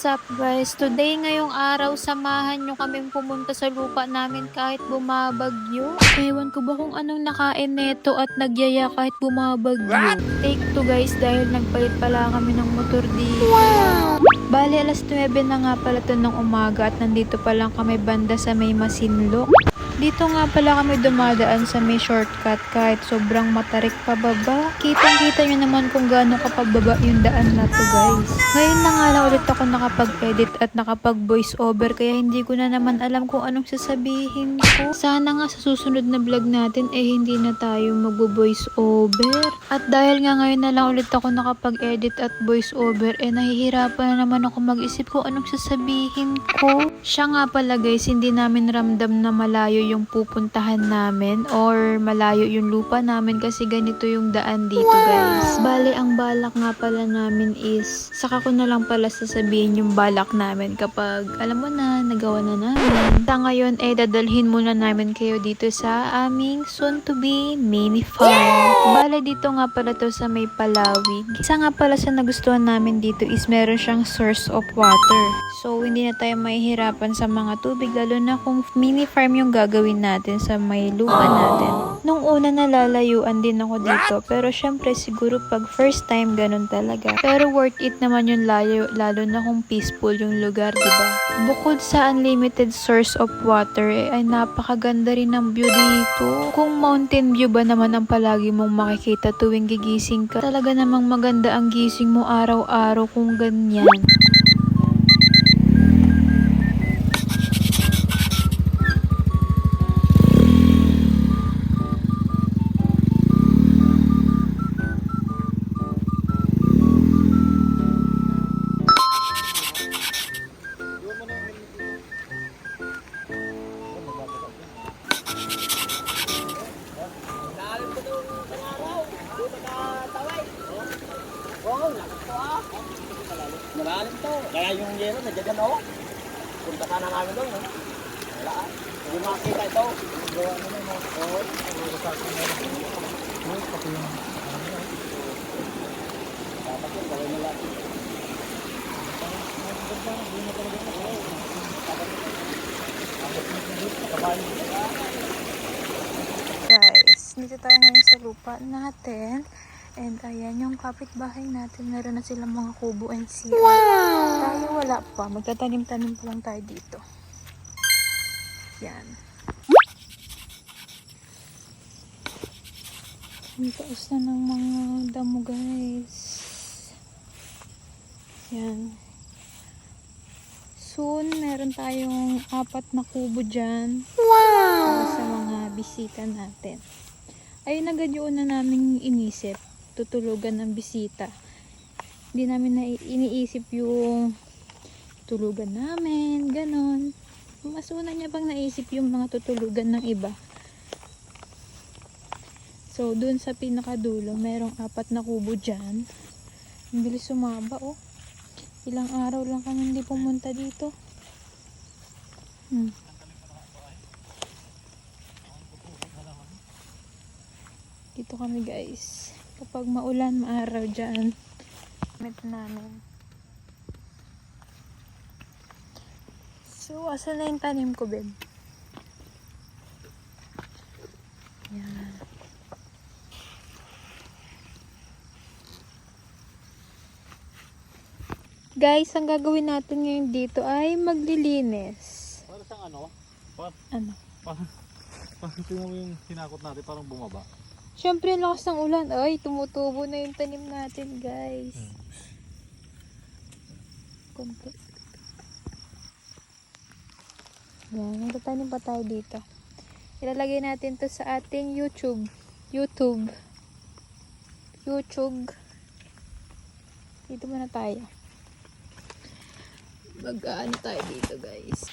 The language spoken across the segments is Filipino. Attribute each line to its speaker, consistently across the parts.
Speaker 1: What's up guys? Today ngayong araw, samahan nyo kaming pumunta sa lupa namin kahit bumabagyo. Ewan ko ba kung anong nakain neto at nagyaya kahit bumabagyo. Take 2 guys dahil nagpalit pala kami ng motor dito. Wow! Bali alas 9 na nga pala to ng umaga at nandito pa lang kami banda sa may Masinloc. Dito nga pala kami dumadaan sa may shortcut kahit sobrang matarik pababa. Kitang-kita nyo naman kung gaano kapababa yung daan na to guys. Ngayon na nga lang ulit ako nakapag-edit at nakapag-voice over kaya hindi ko na naman alam kung anong sasabihin ko. Sana nga sa susunod na vlog natin hindi na tayo mag-voice over. At dahil nga ngayon na lang ulit ako nakapag-edit at voice over nahihirapan na naman ako mag-isip kung anong sasabihin ko. Siya nga pala guys, hindi namin ramdam na malayo yung pupuntahan namin or malayo yung lupa namin kasi ganito yung daan dito guys. Bale, ang balak nga pala namin is saka ko na lang pala sasabihin yung balak namin kapag alam mo na, nagawa na namin. Sa ngayon dadalhin muna namin kayo dito sa aming soon to be mini farm. Bale, dito nga pala to sa may Palawig. Isa nga pala sa nagustuhan namin dito is meron siyang source of water. So, hindi na tayo mahihirapan sa mga tubig lalo na kung mini farm yung gagawin natin sa may lupa natin. Nung una nalalayuan din ako dito pero syempre siguro pag first time ganun talaga. Pero worth it naman yung layo lalo na kung peaceful yung lugar, diba? Bukod sa unlimited source of water ay napakaganda rin ng view dito. Kung mountain view ba naman ang palagi mong makikita tuwing gigising ka, talaga namang maganda ang gising mo araw-araw kung ganyan.
Speaker 2: Malalim to. Kaya yung yero na dyan o. Punta ka na namin doon. Wala ah. Hindi makakita ito. Ano na mo? Oo. Dapat yun. Gawin mo lang.
Speaker 1: Guys, dito tayo ngayon sa lupa natin. And ayan, yung kapitbahay natin, meron na silang mga kubo and CR. Wow! Tayo wala pa. Magtatanim-tanim pa lang tayo dito. Yan. Ang taas na ng mga damo guys. Yan. Soon, meron tayong 4 na kubo dyan. Wow! Para sa mga bisita natin. Ayun agad yun na namin inisip. Tutulugan ng bisita. Hindi namin iniisip yung tulugan namin, ganon. Mas una niya pang naisip yung mga tutulugan ng iba. So, dun sa pinakadulo, merong 4 na kubo dyan. Ang bilis sumaba, oh. Ilang araw lang kami hindi pumunta dito. Dito kami guys. Kapag maulan, maaraw dyan. Gamit namin. So, asan na yung tanim ko, Ben? Yan. Guys, ang gagawin natin ngayon dito ay maglilinis.
Speaker 2: Para sa ano?
Speaker 1: Ano?
Speaker 2: Parang tingnan mo yung hinakot natin parang bumaba.
Speaker 1: Siyempre, lakas ng ulan. Ay, tumutubo na yung tanim natin, guys. Konti. Yan, magtatanim pa tayo dito. Ilalagay natin to sa ating YouTube. Dito muna tayo. Mag-ano tayo dito, guys.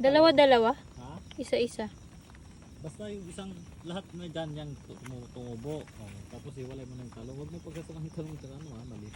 Speaker 1: Dalawa-dalawa?
Speaker 3: Ha?
Speaker 1: Isa-isa.
Speaker 3: Basta yung isang lahat na dyan yung tumubo. Oh, tapos iwalay mo ng talong. Huwag mo pagkasama ng talong sa ano ha, mali.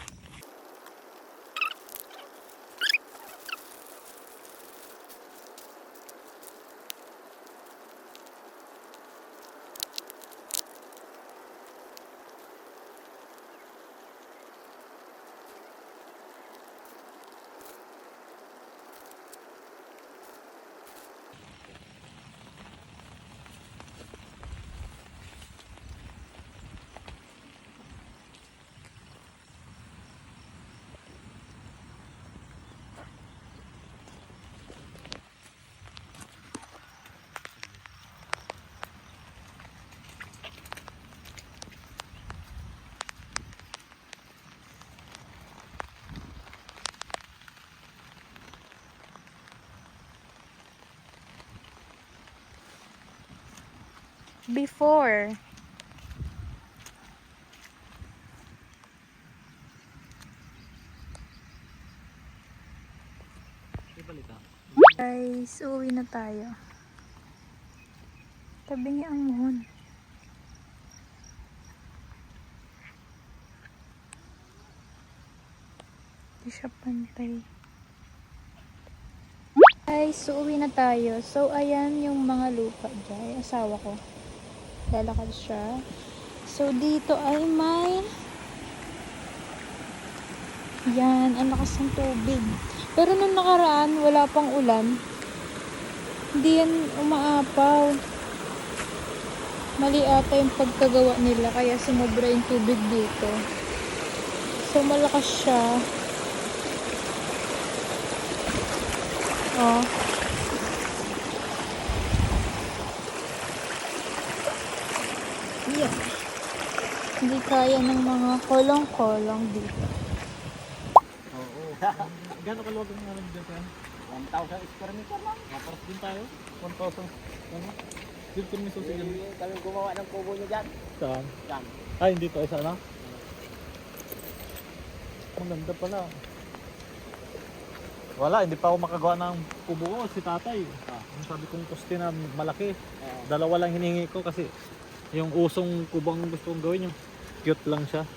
Speaker 1: Before.
Speaker 3: May balita.
Speaker 1: Guys, uwi na tayo. Tabi niya ang muhon. Hindi siya pantay. Guys, so uwi na tayo. So, ayan yung mga lupa dyan. Asawa ko. Lalakad siya. So, dito ay may yan, ang lakas ng tubig. Pero nung nakaraan, wala pang ulan. Hindi yan umaapaw. Mali ata yung pagkagawa nila, kaya sumobra yung tubig dito. So, malakas siya. Oh. Yeah. Hindi kaya ng mga kolong-kolong dito.
Speaker 3: Oo. Gano'n kaluwag ang alam dyan pa yan?
Speaker 2: 1,000 square meter lang.
Speaker 3: Maparas din tayo. 1,000. Ano? Dito kami susigan.
Speaker 2: Kami gumawa ng kubo niya dyan.
Speaker 3: Saan?
Speaker 2: Dyan.
Speaker 3: Ay, hindi pa isa na? Ang ganda pala. Wala, hindi pa ako makagawa ng kubo ko. Si tatay. Ang sabi kong poste na malaki. Dalawa lang hinihingi ko kasi yung usong kubang gusto kong gawin yung cute lang siya.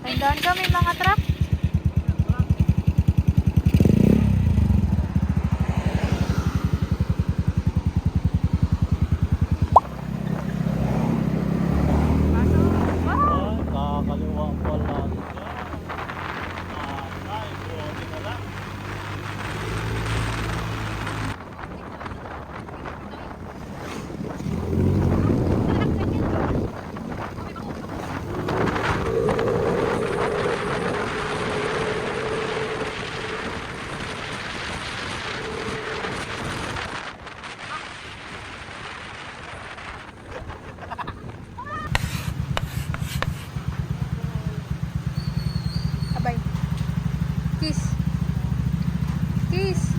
Speaker 1: Tandaan kami mga truck.
Speaker 3: Nakakaliwa pala. Ay, buti na lang.
Speaker 1: Abay. Kiss. Kiss.